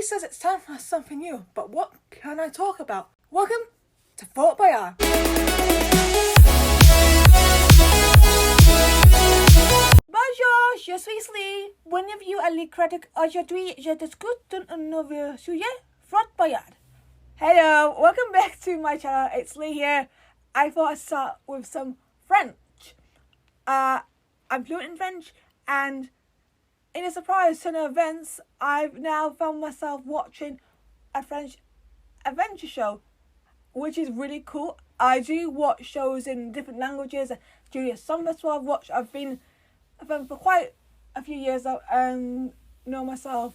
Leigh says it's time for something new, but what can I talk about? Welcome to Fort Boyard. Bonjour, je suis Leigh. Bienvenue à Leigh Craddock. Aujourd'hui, je discute d'un nouveau sujet, Fort Boyard. Hello, welcome back to my channel. It's Leigh here. I thought I'd start with some French. I'm fluent in French, and in a surprise turn of events, I've now found myself watching a French adventure show, which is really cool. I do watch shows in different languages. During a summer festival I've been for quite a few years now and know myself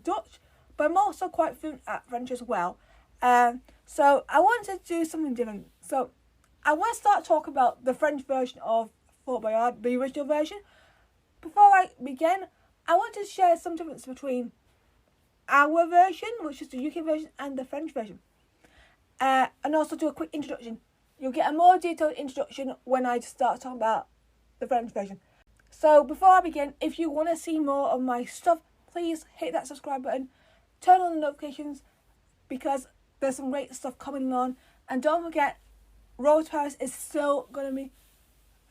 Dutch, but I'm also quite fluent at French as well. So I wanted to do something different. So I want to start talking about the French version of Fort Boyard, the original version. Before I begin, I want to share some difference between our version, which is the UK version, and the French version. And also do a quick introduction. You'll get a more detailed introduction when I start talking about the French version. So before I begin, if you want to see more of my stuff, please hit that subscribe button, turn on the notifications, because there's some great stuff coming on. And don't forget, Road to Paris is still going to be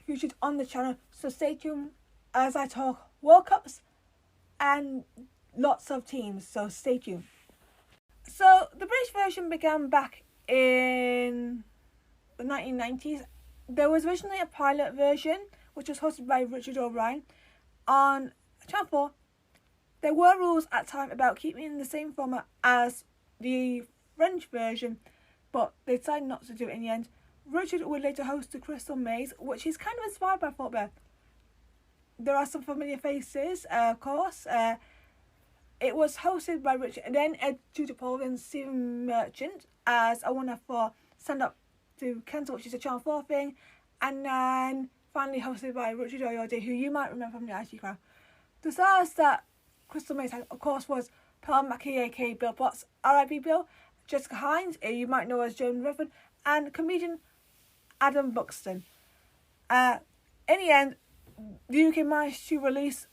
featured on the channel, so stay tuned as I talk World Cups and lots of teams, so stay tuned. So the British version began back in the 1990s. There was originally a pilot version which was hosted by Richard O'Brien on Channel 4. There were rules at the time about keeping the same format as the French version, but they decided not to do it in the end. Richard would later host the Crystal Maze, which is kind of inspired by Fort Boyard. There are some familiar faces, of course. It was hosted by Richard, and then Ed Tudor and Stephen Merchant as a winner for Stand Up to Cancel, which is a Channel 4 thing, and then finally hosted by Richard O'Riordan, who you might remember from the IT Crowd. The stars that Crystal Maze had, of course, was Pearl Mackie, aka Bill Potts, R.I.P. Bill, Jessica Hines, who you might know as Joan Redford, and comedian Adam Buxton. In the end, the UK managed to release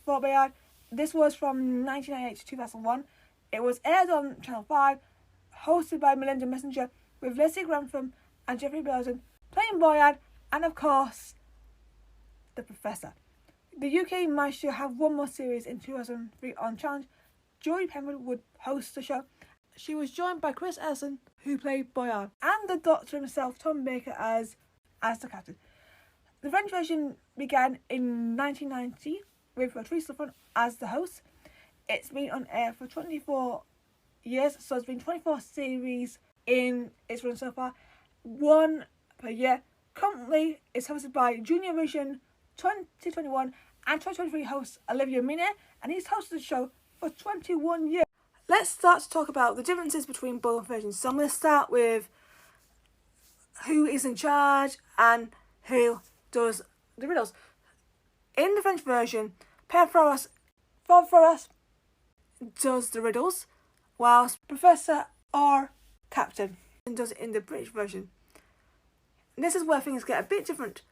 Fort Boyard. This was from 1998 to 2001. It was aired on Channel 5, hosted by Melinda Messenger, with Leslie Grantham and Jeffrey Belden playing Boyard, and of course, the Professor. The UK managed to have one more series in 2003 on Challenge. Joy Penwood would host the show. She was joined by Chris Ellison, who played Boyard, and the Doctor himself, Tom Baker, as the captain. The French version began in 1990 with Patrice Lefranc as the host. It's been on air for 24 years, so it's been 24 series in its run so far, one per year. Currently, it's hosted by Junior Vision 2021 and 2023 host Olivia Mine, and he's hosted the show for 21 years. Let's start to talk about the differences between both versions. So I'm going to start with who is in charge and who does the riddles. In the French version, Père Fouras does the riddles, whilst Professor or Captain does it in the British version. And this is where things get a bit different.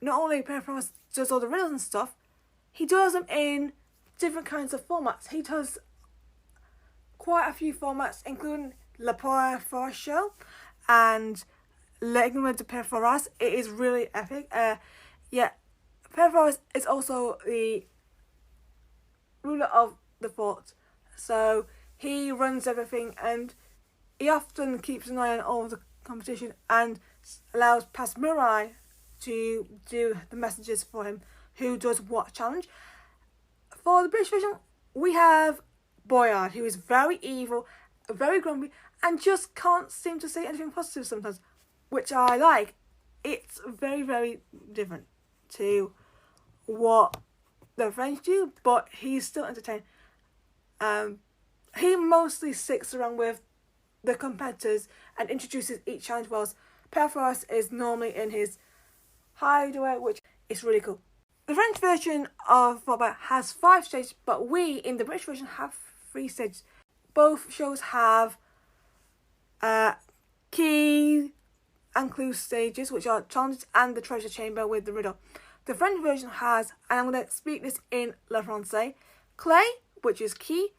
Not only Père Fouras does all the riddles and stuff, he does them in different kinds of formats. He does quite a few formats, including Le Père Fouras Show and L'Enigme de Père Fouras. It is really epic. Père Fouras is also the ruler of the fort, so he runs everything, and he often keeps an eye on all the competition and allows Pas Mirai to do the messages for him, who does what challenge. For the British version, we have Boyard, who is very evil, very grumpy, and just can't seem to say anything positive sometimes, which I like. It's very, very different to what the French do, but he's still entertaining. He mostly sticks around with the competitors and introduces each challenge, whilst Père Fouras is normally in his hideaway, which is really cool. The French version of Fort Boyard has 5 stages, but we in the British version have 3 stages. Both shows have key and clue stages, which are challenges and the treasure chamber with the riddle. The French version has, and I'm going to speak this in Le Français, clé, which is key,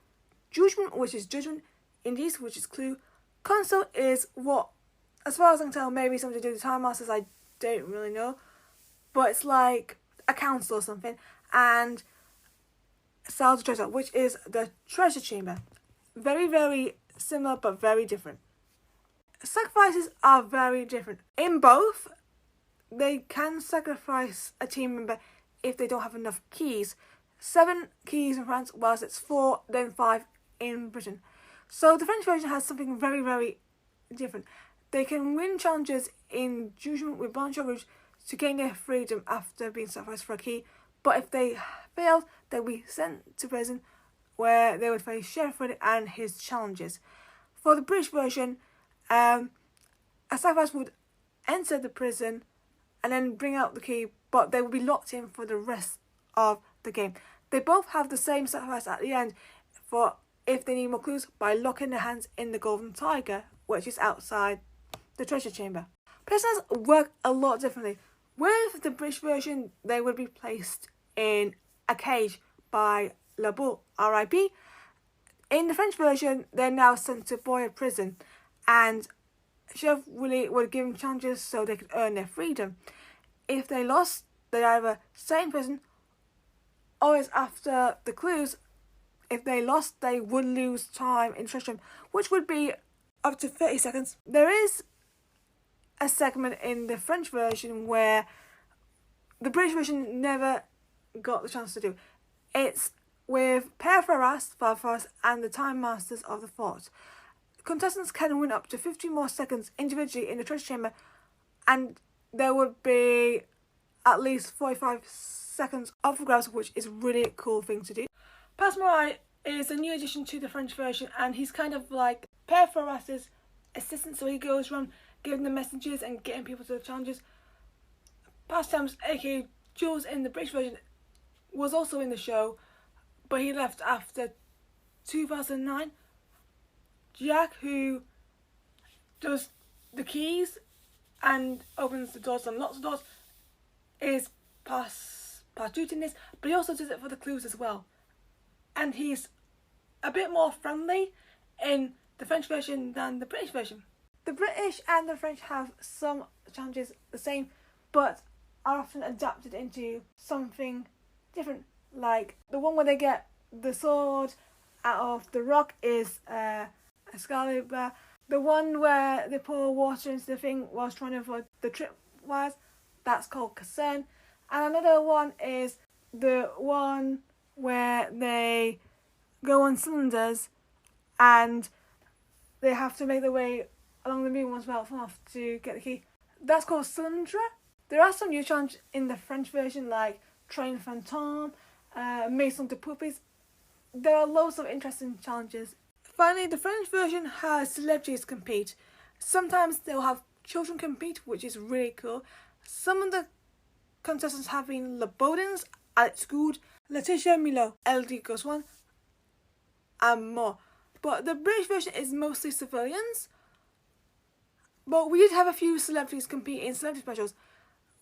Judgment, which is judgment. Indies, which is clue. Console is what, as far as I can tell, maybe something to do with Time Masters, I don't really know. But it's like a council or something. And Sal's Treasure, which is the treasure chamber. Very, very similar but very different. Sacrifices are very different. In both, they can sacrifice a team member if they don't have enough keys. 7 keys in France, whilst it's 4, then 5 in Britain. So the French version has something very, very different. They can win challenges in Judgment with Blanchard Rouge to gain their freedom after being sacrificed for a key. But if they fail, they'll be sent to prison where they would face Sheriff and his challenges. For the British version, a sacrifice would enter the prison and then bring out the key, but they will be locked in for the rest of the game. They both have the same sacrifice at the end for if they need more clues by locking their hands in the Golden Tiger, which is outside the treasure chamber. Prisoners work a lot differently. With the British version, they would be placed in a cage by Le Boule, R.I.P. In the French version, they're now sent to Boyard prison, and Chef Willy would give them challenges so they could earn their freedom. If they lost, they'd either stay in prison, or as after the clues, if they lost, they would lose time in treasure chamber, which would be up to 30 seconds. There is a segment in the French version where the British version never got the chance to do. It's with Père Fouras, and the Time Masters of the Fort. Contestants can win up to 50 more seconds individually in the treasure chamber, and there would be at least 45 seconds of the grabs, which is a really cool thing to do. Passerai is a new addition to the French version, and he's kind of like Père Fouras' assistant, so he goes around giving the messages and getting people to the challenges. Pastimes, aka Jules in the British version, was also in the show, but he left after 2009. Jack, who does the keys and opens the doors and locks the doors, is Pastout in this, but he also does it for the clues as well. And he's a bit more friendly in the French version than the British version. The British and the French have some challenges the same, but are often adapted into something different. Like the one where they get the sword out of the rock is Excalibur. The one where they pour water into the thing whilst trying to avoid the tripwires, that's called Cassern. And another one is the one where they go on cylinders and they have to make their way along the moon once well enough to get the key. That's called Cylindra. There are some new challenges in the French version like Train Fantôme, Maison de Puppies. There are loads of interesting challenges. Finally, the French version has celebrities compete. Sometimes they'll have children compete, which is really cool. Some of the contestants have been Le Baudins, Alex Good, Laetitia Milo, LD Goswan, and more. But the British version is mostly civilians. But we did have a few celebrities compete in celebrity specials.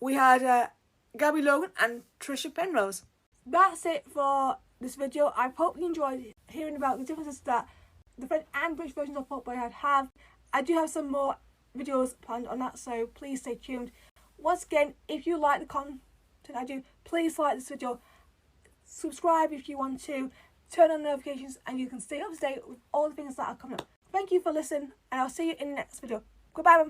We had Gabby Logan and Trisha Penrose. That's it for this video. I hope you enjoyed hearing about the differences that the French and British versions of Fort Boyard have. I do have some more videos planned on that, so please stay tuned. Once again, if you like the content I do, please like this video, subscribe if you want to, turn on notifications, and you can stay up to date with all the things that are coming up. Thank you for listening, and I'll see you in the next video. Goodbye.